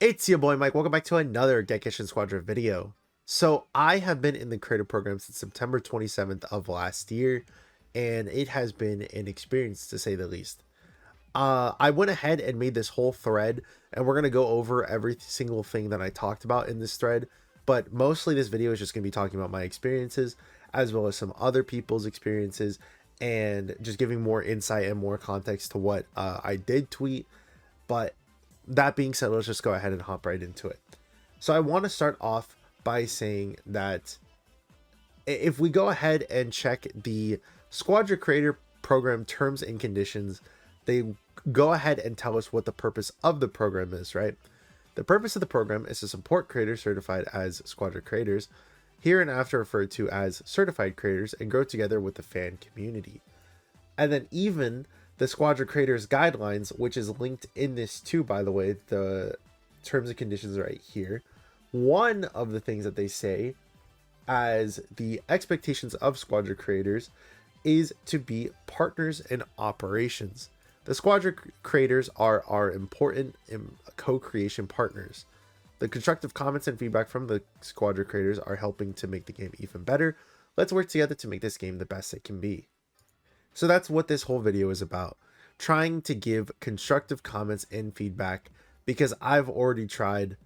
It's your boy Mike. Welcome back to another Gekishin Squadra video. So I have been in the creator program since September 27th of last year, and it has been an experience to say the least. I went ahead and made this whole thread, and we're going to go over every single thing that I talked about in this thread, but mostly this video is just going to be talking about my experiences, as well as some other people's experiences, and just giving more insight and more context to what I did tweet. But that being said, let's just go ahead and hop right into it. So I want to start off by saying that if we go ahead and check the Squadra Creator Program terms and conditions, they go ahead and tell us what the purpose of the program is, right? The purpose of the program is to support creators certified as Squadra Creators, hereinafter referred to as certified creators, and grow together with the fan community. And then even the Squadra Creators Guidelines, which is linked in this too, by the way, the terms and conditions right here. One of the things that they say as the expectations of Squadra Creators is to be partners in operations. The Squadra Creators are our important co-creation partners. The constructive comments and feedback from the Squadra Creators are helping to make the game even better. Let's work together to make this game the best it can be. So that's what this whole video is about, trying to give constructive comments and feedback, because I've already tried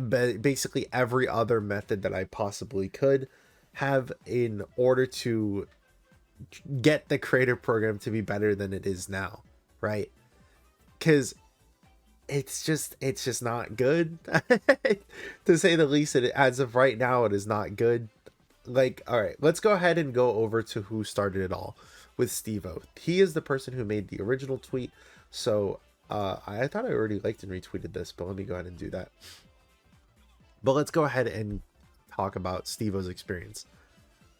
basically every other method that I possibly could have in order to get the creator program to be better than it is now, right? Because it's just not good. To say the least. It, as of right now, it is not good. Like, all right, let's go ahead and go over to who started it all with Steve-O. He is the person who made the original tweet. So I thought I already liked and retweeted this, but let me go ahead and do that. But let's go ahead and talk about Steve-O's experience.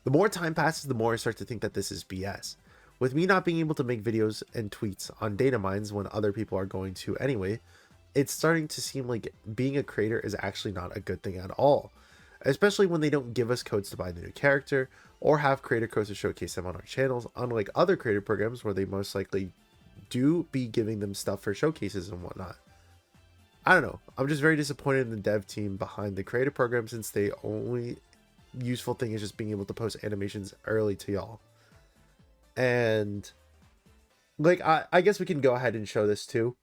The more time passes, the more I start to think that this is BS. With me not being able to make videos and tweets on data mines when other people are going to anyway, it's starting to seem like being a creator is actually not a good thing at all. Especially when they don't give us codes to buy the new character, or have creator codes to showcase them on our channels, unlike other creator programs where they most likely do be giving them stuff for showcases and whatnot. I don't know, I'm just very disappointed in the dev team behind the creator program, since the only useful thing is just being able to post animations early to y'all. And like, I guess we can go ahead and show this too.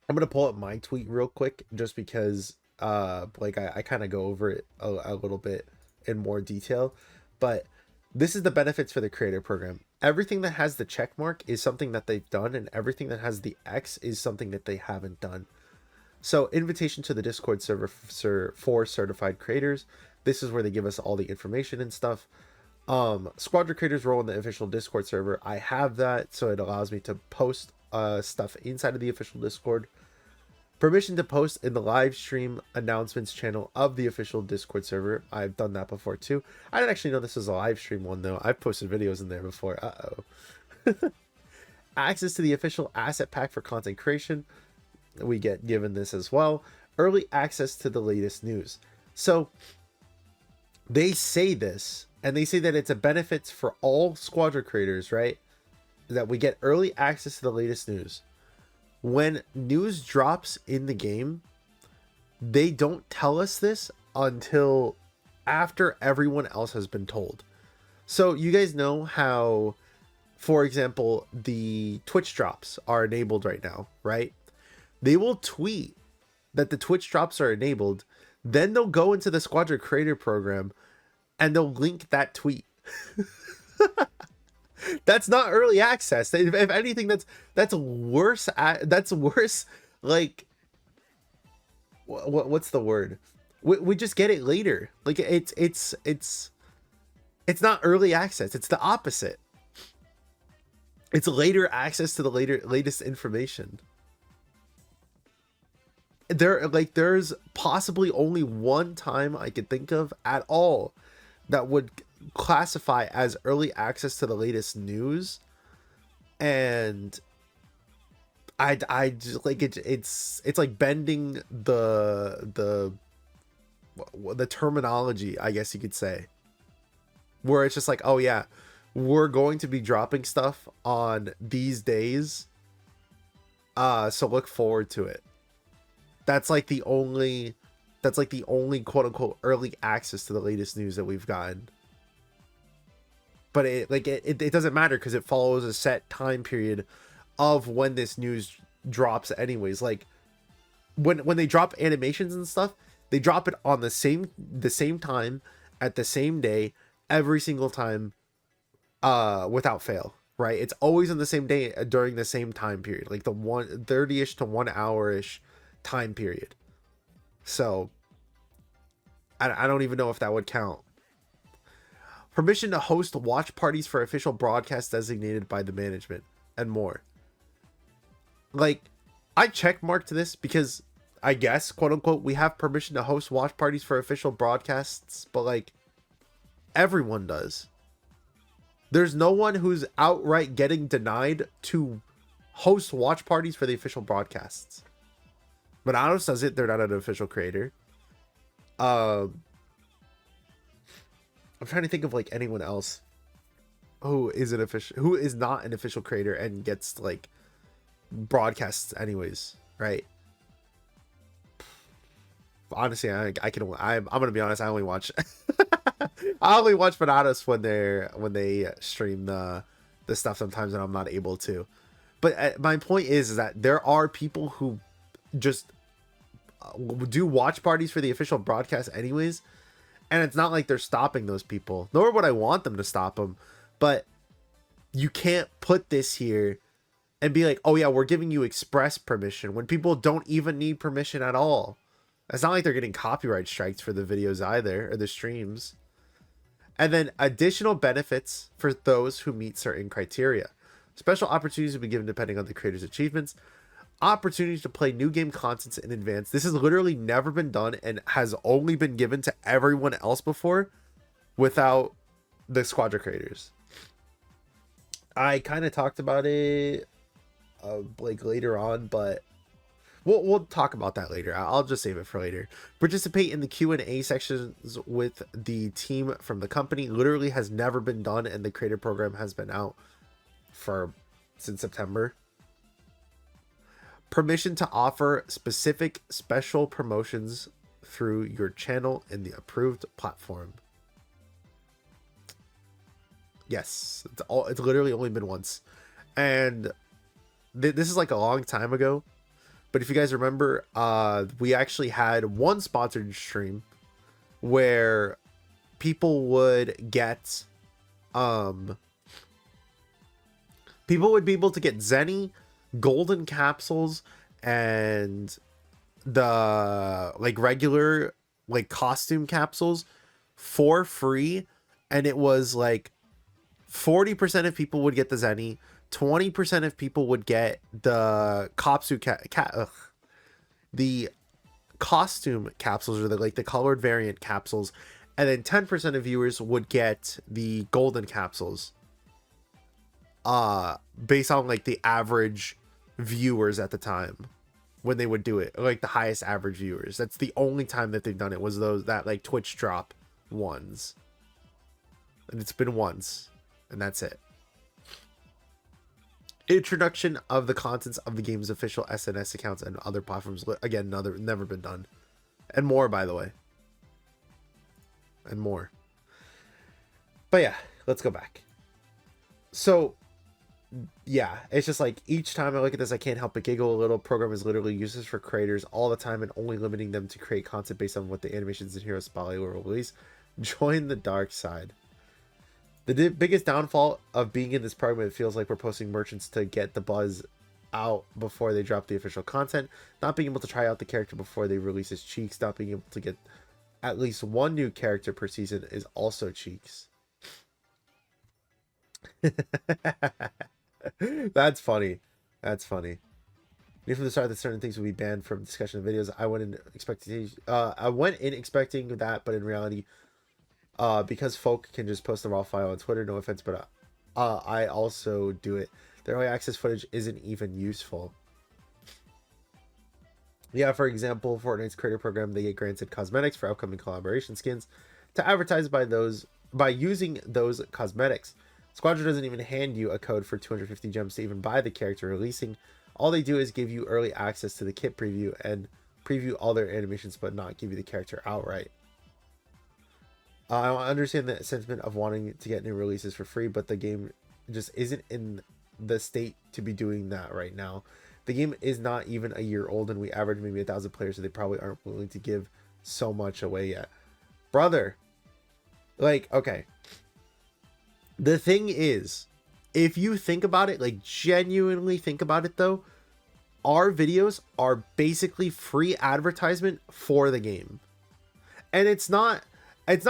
I'm gonna pull up my tweet real quick, just because like I kind of go over it a little bit in more detail. But this is the benefits for the creator program. Everything that has the check mark is something that they've done, and everything that has the X is something that they haven't done. So invitation to the Discord server for certified creators. This is where they give us all the information and stuff. Squadra Creators role in the official Discord server. I have that, so it allows me to post stuff inside of the official Discord. Permission to post in the live stream announcements channel of the official Discord server. I've done that before too. I didn't actually know this was a live stream one though. I've posted videos in there before. Access to the official asset pack for content creation. We get given this as well. Early access to the latest news. So they say this, and they say that it's a benefit for all Squadra creators, right? That we get early access to the latest news. When news drops in the game, they don't tell us this until after everyone else has been told. So you guys know how, for example, the Twitch drops are enabled right now, right? They will tweet that the Twitch drops are enabled. Then they'll go into the Squadra Creator Program and they'll link that tweet. That's not early access. If anything, that's worse. That's worse. Like, what's the word? We just get it later. Like it's not early access. It's the opposite. It's later access to the latest information. There's possibly only one time I could think of at all that would classify as early access to the latest news, and I just like it's like bending the terminology, I guess you could say, where it's just like, oh yeah, we're going to be dropping stuff on these days, so look forward to it. That's like the only quote unquote early access to the latest news that we've gotten. But it doesn't matter because it follows a set time period of when this news drops anyways. Like when they drop animations and stuff, they drop it on the same time at the same day every single time, without fail, right? It's always on the same day during the same time period, like the 1:30ish to 1 hour-ish time period. So I don't even know if that would count. Permission to host watch parties for official broadcasts designated by the management, and more. Like, I checkmarked this because I guess, quote unquote, we have permission to host watch parties for official broadcasts, but like, everyone does. There's no one who's outright getting denied to host watch parties for the official broadcasts. Monados does it, they're not an official creator. I'm trying to think of like anyone else who is not an official creator and gets like broadcasts anyways, right? Honestly, I'm gonna be honest, I only watch Bananas when they stream the stuff sometimes, and I'm not able to. But my point is that there are people who just do watch parties for the official broadcast anyways, and it's not like they're stopping those people, nor would I want them to stop them. But you can't put this here and be like, oh yeah, we're giving you express permission, when people don't even need permission at all. It's not like they're getting copyright strikes for the videos either, or the streams. And then additional benefits for those who meet certain criteria. Special opportunities will be given depending on the creator's achievements. Opportunities to play new game contents in advance. This has literally never been done and has only been given to everyone else before without the Squadra creators. I kind of talked about it like later on, but we'll talk about that later. I'll just save it for later. Participate in the Q&A sections with the team from the company. Literally has never been done, and the creator program has been out since September. Permission to offer specific special promotions through your channel in the approved platform. Yes, it's literally only been once, and this is like a long time ago. But if you guys remember, we actually had one sponsored stream where people would get, people would be able to get Zenny, golden capsules, and the like regular like costume capsules for free. And it was like 40% of people would get the Zenny, 20% of people would get the the costume capsules, or the colored variant capsules, and then 10% of viewers would get the golden capsules. Based on like the average viewers at the time when they would do it, like the highest average viewers. That's the only time that they've done it, was that like Twitch drop ones, and it's been once, and that's it. Introduction of the contents of the game's official SNS accounts and other platforms. Again, never been done. And more, by the way. And more. But yeah, let's go back. So, yeah, it's just like each time I look at this, I can't help but giggle a little. Program is literally useless for creators all the time and only limiting them to create content based on what the animations and hero spotlight will release. Join the dark side. The biggest downfall of being in this program, it feels like we're posting merchants to get the buzz out before they drop the official content, not being able to try out the character before they release his cheeks, not being able to get at least one new character per season is also cheeks. That's funny. That's funny. Even from the start that certain things would be banned from discussion of videos, I went in expecting that, but in reality, because folk can just post the raw file on Twitter, no offense, but I also do it. Their early access footage isn't even useful. Yeah, for example, Fortnite's creator program, they get granted cosmetics for upcoming collaboration skins to advertise by using those cosmetics. Squadra doesn't even hand you a code for 250 gems to even buy the character releasing. All they do is give you early access to the kit preview and preview all their animations but not give you the character outright. I understand the sentiment of wanting to get new releases for free, but the game just isn't in the state to be doing that right now. The game is not even a year old, and we average maybe 1,000 players, so they probably aren't willing to give so much away yet. Brother, like, okay. The thing is, if you think about it, like genuinely think about it though, our videos are basically free advertisement for the game. And it's not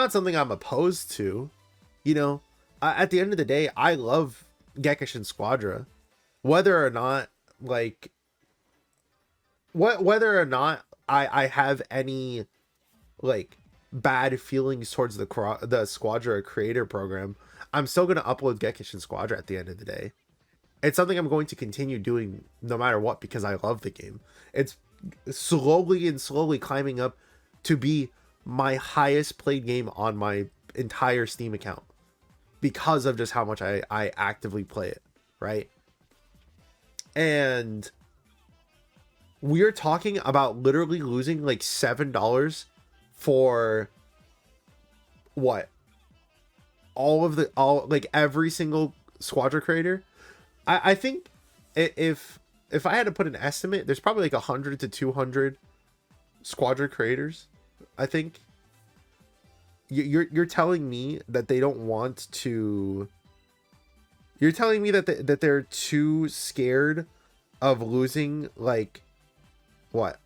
something I'm opposed to. You know, at the end of the day, I love Gekishin Squadra. Whether or not like whether or not I have any like bad feelings towards the Squadra Creator Program, I'm still going to upload Gekishin Squadra at the end of the day. It's something I'm going to continue doing no matter what, because I love the game. It's slowly climbing up to be my highest played game on my entire Steam account because of just how much I actively play it, right? And we're talking about literally losing like $7 for what? Like every single Squadra creator. I think if I had to put an estimate, there's probably like 100 to 200 Squadra creators. I think you're telling me that they don't want to. You're telling me that they're too scared of losing like what?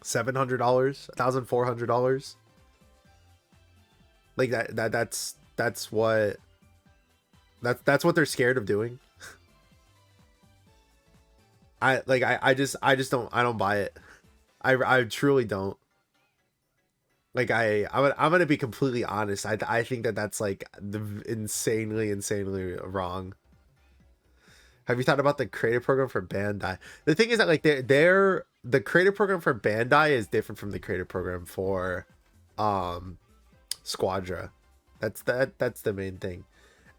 $700, $1,400. Like that's what they're scared of doing. I just don't buy it. I truly don't. Like I'm gonna be completely honest. I think that's like insanely wrong. Have you thought about the creative program for Bandai? The thing is that like the creative program for Bandai is different from the creative program for Squadra. That's the main thing.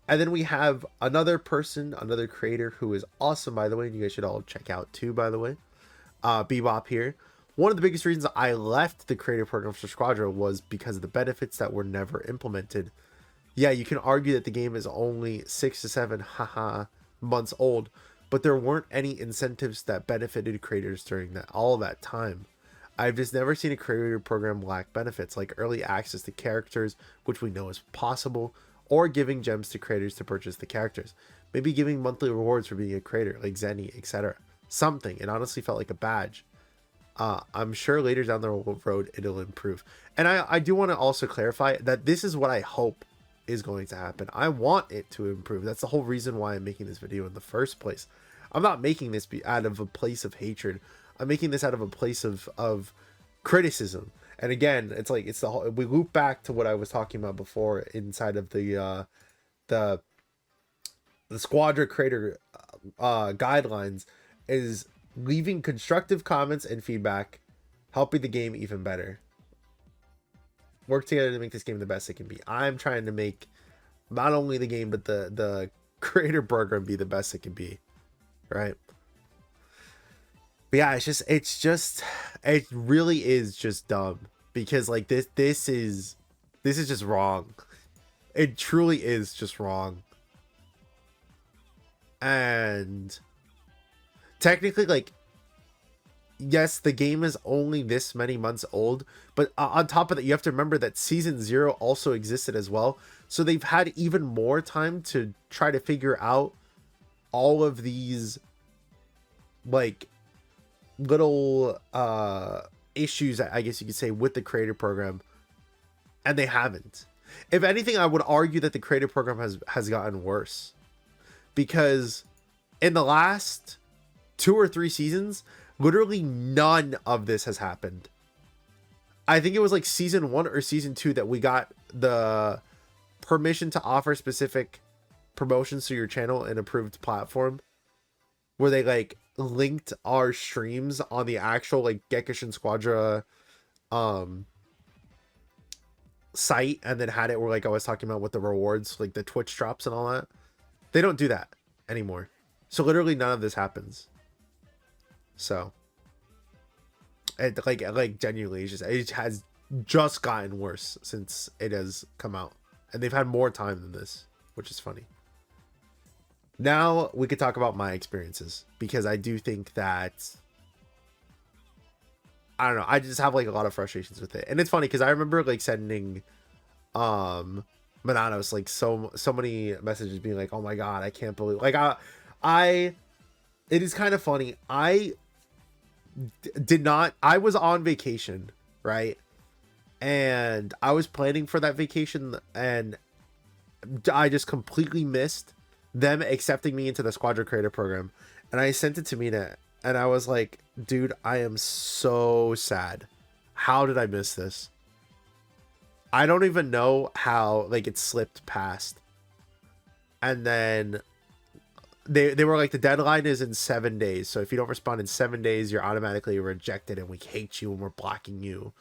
And then we have another creator who is awesome, by the way, and you guys should all check out too, by the way. Bebop here. One of the biggest reasons I left the creative program for Squadra was because of the benefits that were never implemented. Yeah, you can argue that the game is only 6 to 7 months old, but there weren't any incentives that benefited creators during all that time. I've just never seen a creator program lack benefits like early access to characters, which we know is possible, or giving gems to creators to purchase the characters. Maybe giving monthly rewards for being a creator, like Zenny, etc. Something. It honestly felt like a badge. I'm sure later down the road it'll improve. And I do want to also clarify that this is what I hope is going to happen. I want it to improve. That's the whole reason why I'm making this video in the first place. I'm not making this out of a place of hatred. I'm making this out of a place of criticism. And again, it's like we loop back to what I was talking about before inside of the Squadra Creator guidelines, is leaving constructive comments and feedback, helping the game even better. Work together to make this game the best it can be. I'm trying to make not only the game but the creator program be the best it can be, right? But yeah, it really is just dumb, because like this is just wrong. It truly is just wrong. And technically, like, yes, the game is only this many months old, but on top of that, you have to remember that season 0 also existed as well. So they've had even more time to try to figure out all of these like little issues, I guess you could say, with the creator program, and they haven't. If anything, I would argue that the creator program has gotten worse, because in the last 2 or 3 seasons, literally none of this has happened. I think it was like season 1 or season 2 that we got the permission to offer specific promotions to your channel in approved platform, where they like linked our streams on the actual like Gekishin Squadra site, and then had it where, like I was talking about with the rewards, like the Twitch drops and all that. They don't do that anymore. So literally none of this happens. So like genuinely, it has just gotten worse since it has come out, and they've had more time than this, which is funny. Now we could talk about my experiences, because I do think that, I don't know, I just have like a lot of frustrations with it. And it's funny because I remember like sending Mananos like so many messages being like, oh my god, I can't believe, like, I it is kind of funny. I was on vacation, right? And I was planning for that vacation, and I just completely missed them accepting me into the Squadra Creator Program. And I sent it to Mina, and I was like, dude, I am so sad. How did I miss this? I don't even know how, like, it slipped past. And then they were like, the deadline is in 7 days. So if you don't respond in 7 days, you're automatically rejected, and we hate you, and we're blocking you.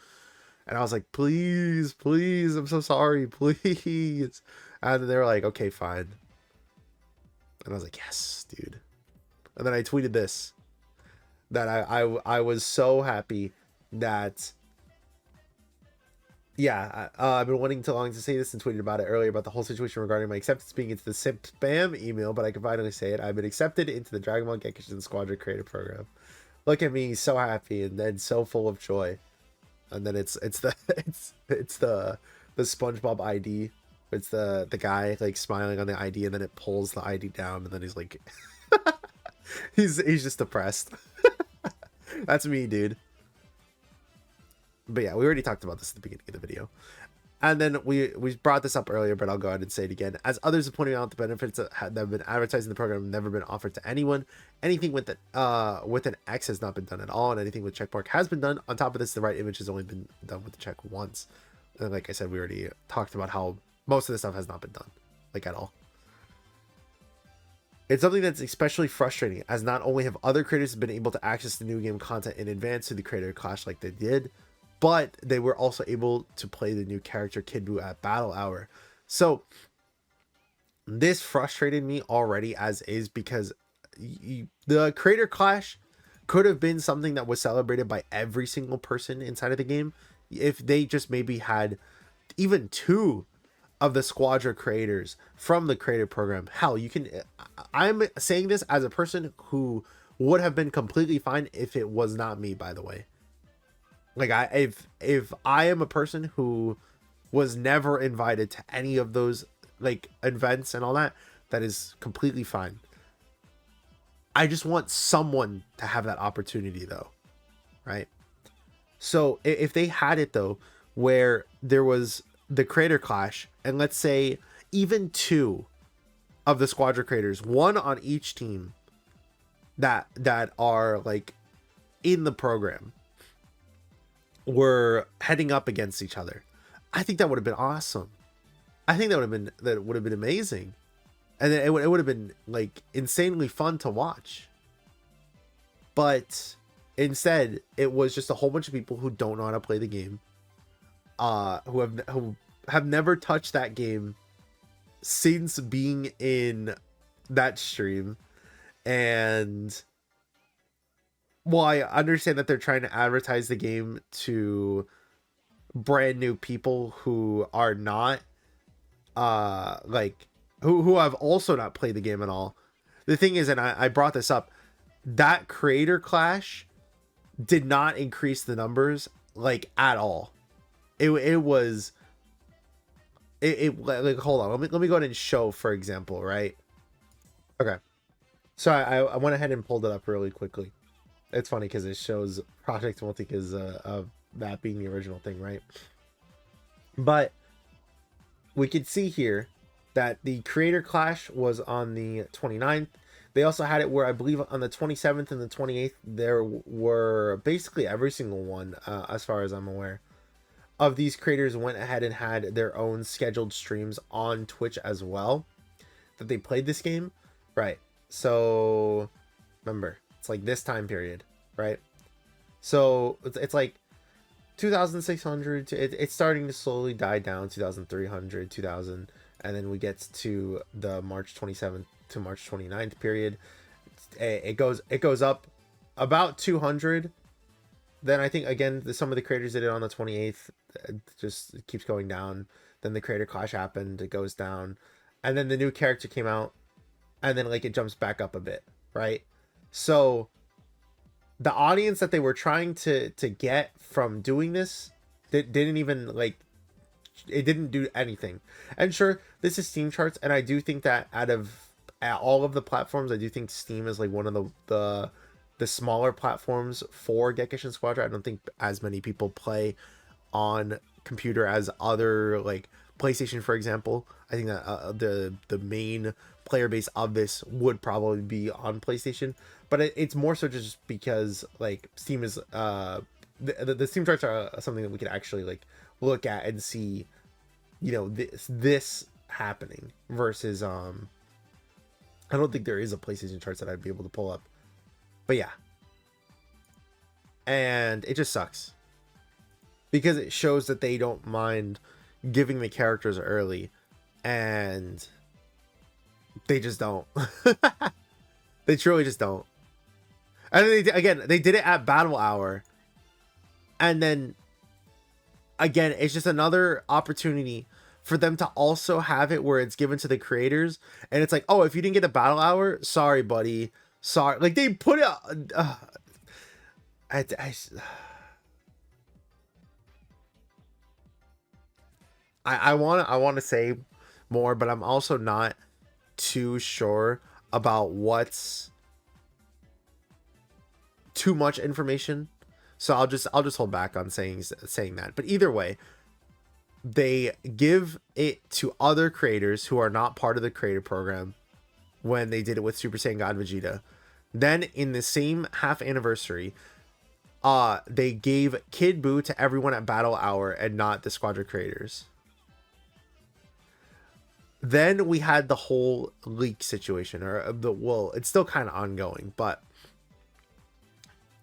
And I was like, please, please, I'm so sorry, please. And then they were like, okay, fine. And I was like, yes, dude. And then I tweeted this, that I was so happy that, yeah, I've been wanting too long to say this, and tweeted about it earlier, about the whole situation regarding my acceptance being into the spam email, but I can finally say it. I've been accepted into the Dragon Ball Gekishin Squadra Creator Program. Look at me, so happy, and then so full of joy. And then it's the SpongeBob ID. It's the guy like smiling on the ID, and then it pulls the ID down, and then he's like, he's just depressed. That's me, dude. But yeah, we already talked about this at the beginning of the video. And then we brought this up earlier, but I'll go ahead and say it again. As others have pointed out, the benefits that have been advertised in the program have never been offered to anyone. Anything with an X has not been done at all, and anything with checkmark has been done. On top of this, the right image has only been done with the check once. And like I said, we already talked about how most of this stuff has not been done, like, at all. It's something that's especially frustrating, as not only have other creators been able to access the new game content in advance through the creator clash like they did, but they were also able to play the new character Kid Buu at Battle Hour. So this frustrated me already as is, because the creator clash could have been something that was celebrated by every single person inside of the game if they just maybe had even 2 of the Squadra creators from the creator program. Hell, you can, I'm saying this as a person who would have been completely fine if it was not me, by the way. Like, if I am a person who was never invited to any of those like events and all that, that is completely fine. I just want someone to have that opportunity, though, right? So if they had it though, where there was the creator clash, and let's say even 2 of the Squadra creators, 1 on each team that are like in the program, were heading up against each other, I think that would have been awesome. I think that would have been amazing, and it would have been like insanely fun to watch. But instead, it was just a whole bunch of people who don't know how to play the game, who have never touched that game since being in that stream. And while I understand that they're trying to advertise the game to brand new people who are not like who have also not played the game at all, the thing is, and I brought this up, that creator clash did not increase the numbers like at all. It was like, hold on, let me go ahead and show, for example, right? Okay, so I went ahead and pulled it up really quickly. It's funny because it shows Project Multica's of that being the original thing, right? But we could see here that the creator clash was on the 29th. They also had it where I believe on the 27th and the 28th, there were basically every single one, as far as I'm aware, of these creators went ahead and had their own scheduled streams on Twitch as well, that they played this game, right? So remember, it's like this time period, right? So it's like 2,600. It's starting to slowly die down. 2,300, 2,000, and then we get to the March 27th to March 29th period. It goes up about 200, Then I think again some of the creators did it on the 28th. It just keeps going down. Then the creator clash happened. It goes down, and then the new character came out, and then like it jumps back up a bit, right? So the audience that they were trying to get from doing this didn't even like, it didn't do anything. And sure, this is Steam charts, and I do think that out of all of the platforms, I do think Steam is like one of the smaller platforms for Gekishin Squadra. I don't think as many people play on computer as other, like PlayStation, for example. I think that the main player base of this would probably be on PlayStation, but it's more so just because like Steam is the Steam charts are something that we can actually like look at and see, you know, this happening versus I don't think there is a PlayStation charts that I'd be able to pull up. But yeah. And it just sucks. Because it shows that they don't mind giving the characters early. And they just don't. They truly just don't. And then they did it at Battle Hour. And then, again, it's just another opportunity for them to also have it where it's given to the creators. And it's like, oh, if you didn't get a Battle Hour, sorry, buddy. Sorry. Like, they put it... I want to say more, but I'm also not too sure about what's too much information. So I'll just hold back on saying that. But either way, they give it to other creators who are not part of the creator program when they did it with Super Saiyan God Vegeta. Then in the same half anniversary, they gave Kid Buu to everyone at Battle Hour and not the Squadra creators. Then we had the whole leak situation, or well, it's still kind of ongoing, but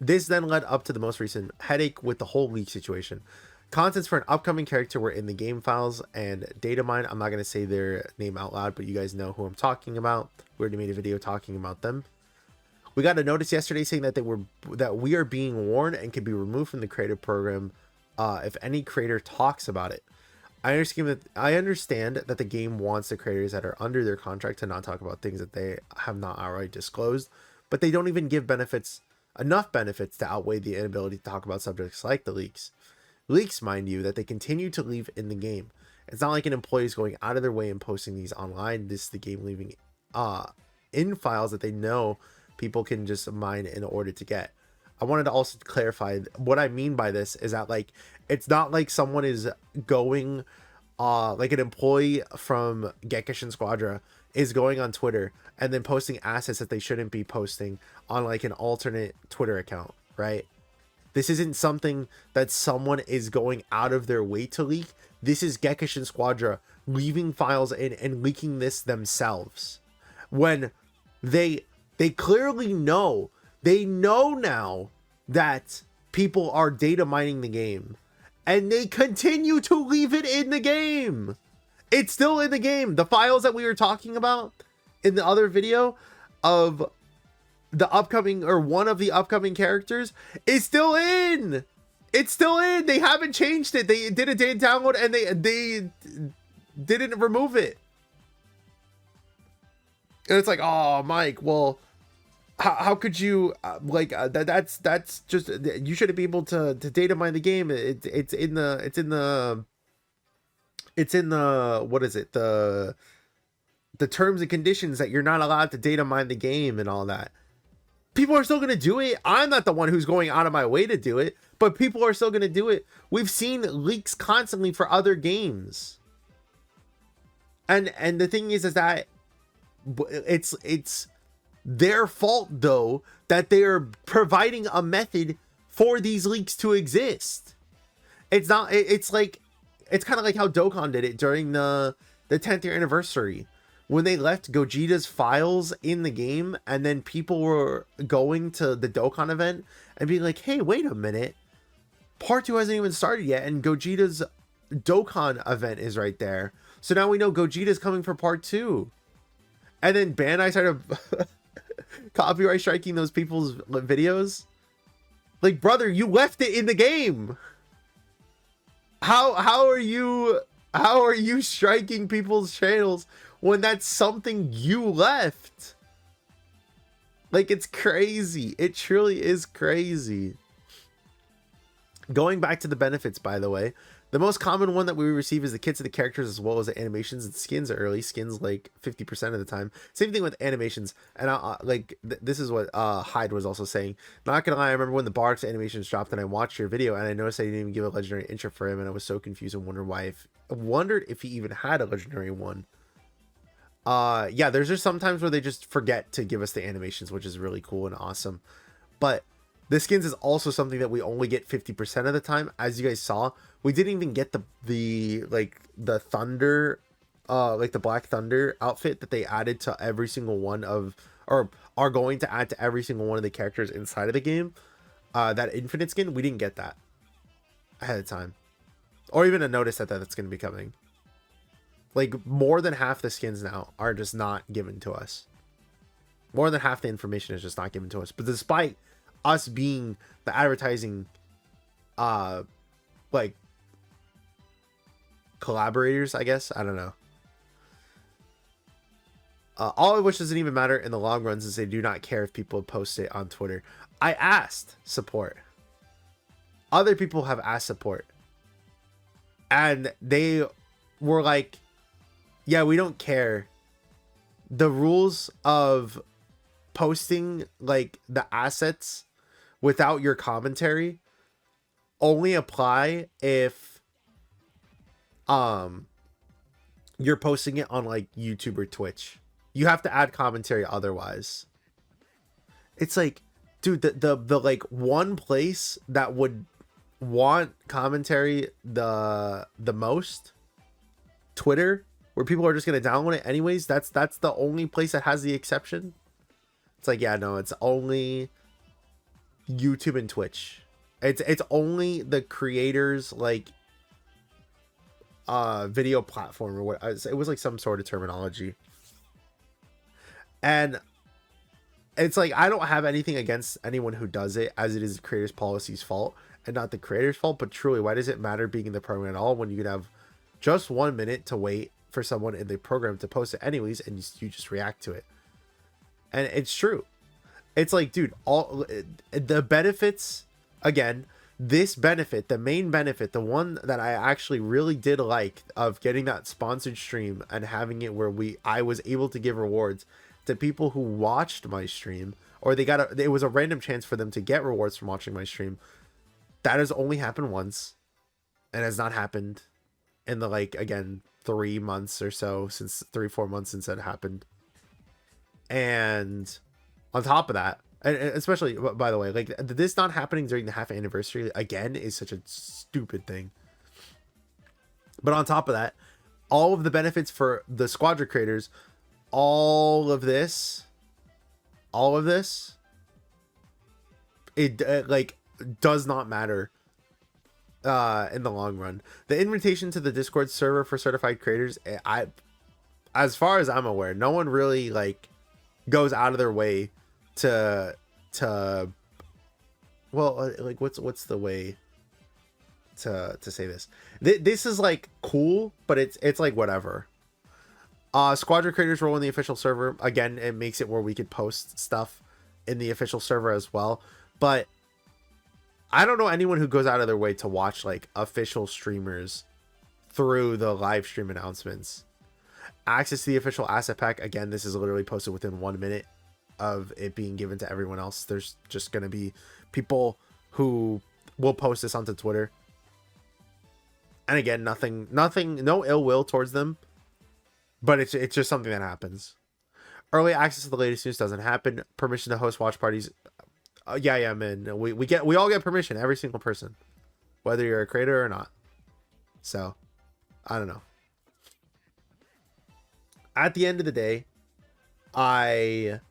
this then led up to the most recent headache with the whole leak situation. Contents for an upcoming character were in the game files and data mine. I'm not going to say their name out loud, but you guys know who I'm talking about. We already made a video talking about them. We got a notice yesterday saying that we are being warned and can be removed from the creative program if any creator talks about it. I understand that the game wants the creators that are under their contract to not talk about things that they have not already disclosed, but they don't even give enough benefits to outweigh the inability to talk about subjects like the leaks. Leaks, mind you, that they continue to leave in the game. It's not like an employee is going out of their way and posting these online. This is the game leaving in files that they know people can just mine in order to get. I wanted to also clarify what I mean by this is that, like, it's not like someone is going like an employee from Gekishin Squadra is going on Twitter and then posting assets that they shouldn't be posting on like an alternate Twitter account, right? This isn't something that someone is going out of their way to leak. This is Gekishin Squadra leaving files in and leaking this themselves. When they clearly know, they know now that people are data mining the game. And they continue to leave it in the game. It's still in the game. The files that we were talking about in the other video of the upcoming, or one of the upcoming characters, is still in. It's still in. They haven't changed it. They did a data download and they didn't remove it. And it's like, oh, Mike, well, how could you that's just, you shouldn't be able to data mine the game. It's in the what is it, the terms and conditions that you're not allowed to data mine the game and all that. People are still going to do it. I'm not the one who's going out of my way to do it, but people are still going to do it. We've seen leaks constantly for other games, and the thing is that it's their fault, though, that they're providing a method for these leaks to exist. It's not, it's like, it's kind of like how Dokkan did it during the 10th year anniversary, when they left Gogeta's files in the game, and then people were going to the Dokkan event and being like, hey, wait a minute, part 2 hasn't even started yet, and Gogeta's Dokkan event is right there, so now we know Gogeta's coming for part 2. And then Bandai started copyright striking those people's videos. Like, brother, you left it in the game. How are you striking people's channels when that's something you left? Like, it's crazy. It truly is crazy. Going back to the benefits, by the way, the most common one that we receive is the kits of the characters as well as the animations and skins early. Skins like 50% of the time. Same thing with animations. And this is what Hyde was also saying. Not gonna lie, I remember when the Barks animations dropped and I watched your video and I noticed I didn't even give a legendary intro for him and I was so confused and wondered if he even had a legendary one. Yeah, there's just sometimes where they just forget to give us the animations, which is really cool and awesome. But the skins is also something that we only get 50% of the time. As you guys saw, we didn't even get the thunder, like the Black Thunder outfit that they added to every single one of, or are going to add to every single one of the characters inside of the game. That infinite skin, we didn't get that ahead of time, or even a notice that that's going to be coming. Like, more than half the skins now are just not given to us. More than half the information is just not given to us. But despite us being the advertising like collaborators, I guess, I don't know, all of which doesn't even matter in the long run since they do not care if people post it on Twitter. I asked support, other people have asked support, and they were like, yeah, we don't care. The rules of posting like the assets without your commentary only apply if you're posting it on like YouTube or Twitch. You have to add commentary otherwise. It's like, dude, the like one place that would want commentary the most, Twitter, where people are just going to download it anyways, that's the only place that has the exception. It's like, yeah, no, it's only YouTube and Twitch. It's only the creators like video platform or what, it was like some sort of terminology. And it's like, I don't have anything against anyone who does it, as it is the creators policy's fault and not the creators fault. But truly, why does it matter being in the program at all when you could have just 1 minute to wait for someone in the program to post it anyways, and you just react to it? And it's true. It's like, dude, all the benefits, again, this benefit, the main benefit, the one that I actually really did like of getting that sponsored stream and having it where I was able to give rewards to people who watched my stream, or it was a random chance for them to get rewards from watching my stream. That has only happened once and has not happened in the, like, again, 3 months or so, since 3-4 months since that happened. And on top of that, and especially, by the way, like, this not happening during the half anniversary again is such a stupid thing. But on top of that, all of the benefits for the Squadra creators, all of this, it like does not matter in the long run. The invitation to the Discord server for certified creators, as far as I'm aware, no one really like goes out of their way to well, like, what's the way to say this? This is like cool, but it's like whatever. Squadra creators role in the official server, again, it makes it where we could post stuff in the official server as well. But I don't know anyone who goes out of their way to watch like official streamers through the live stream announcements. Access to the official asset pack, again, this is literally posted within 1 minute of it being given to everyone else. There's just going to be people who will post this onto Twitter. And again, nothing, no ill will towards them, but it's just something that happens. Early access to the latest news doesn't happen. Permission to host watch parties. Yeah, man. We all get permission, every single person, whether you're a creator or not. So, I don't know. At the end of the day, I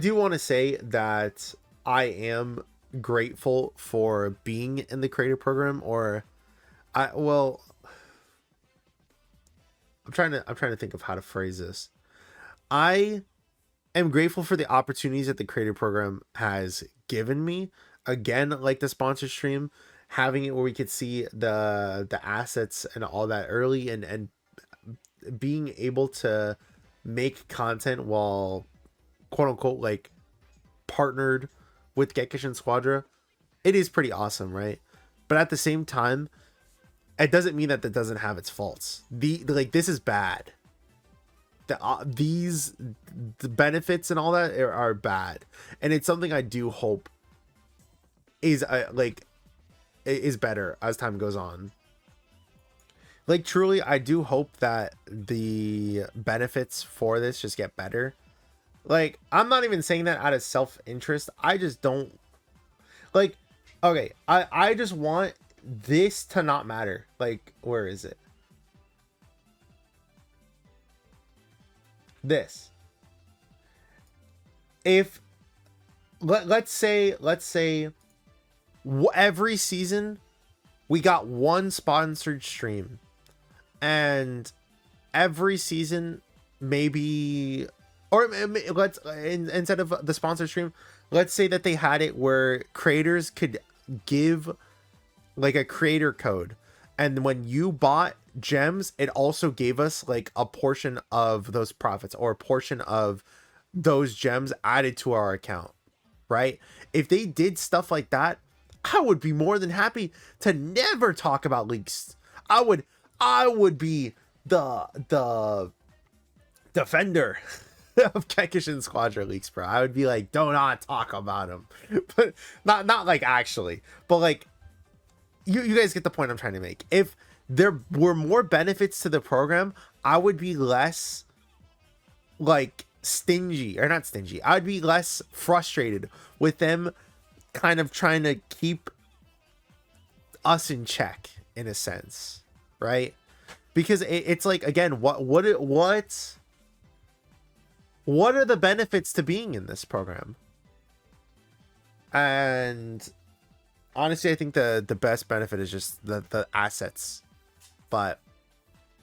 do want to say that I am grateful for being in the creator program, or I'm trying to think of how to phrase this. I am grateful for the opportunities that the creator program has given me. Again, like the sponsor stream, having it where we could see the assets and all that early, and being able to make content while quote unquote like partnered with Gekishin Squadra, it is pretty awesome, right? But at the same time, it doesn't mean that that doesn't have its faults. Like this is bad. The benefits and all that are bad, and it's something I do hope is is better as time goes on. Like truly, I do hope that the benefits for this just get better. Like I'm not even saying that out of self-interest. I just don't like. Okay, I just want this to not matter. Like, where is it? This. If let's say every season we got one sponsored stream, and every season maybe, or let's instead of the sponsored stream, let's say that they had it where creators could give like a creator code, and when you bought gems, it also gave us like a portion of those profits or a portion of those gems added to our account, right? If they did stuff like that, I would be more than happy to never talk about leaks. I would be the defender of Gekishin Squadra leaks, bro. I would be like, do not talk about them. But not like actually, but like you guys get the point I'm trying to make. If there were more benefits to the program, I would be less like stingy, or not stingy. I would be less frustrated with them kind of trying to keep us in check in a sense, right? Because it's like, again, what are the benefits to being in this program? And honestly, I think the best benefit is just the assets. But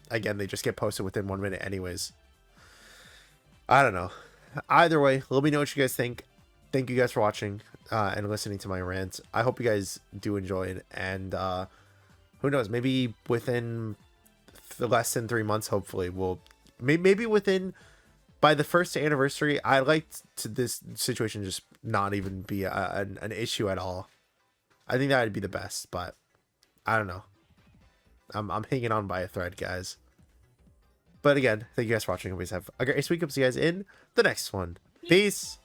again, they just get posted within 1 minute anyways. I don't know. Either way, let me know what you guys think. Thank you guys for watching and listening to my rant. I hope you guys do enjoy it. And who knows, maybe within less than 3 months, hopefully we'll maybe within by the first anniversary. I like to this situation just not even be an issue at all. I think that would be the best, but I don't know. I'm hanging on by a thread, guys. But again, thank you guys for watching. Always have a great week. I'll see you guys in the next one. Peace.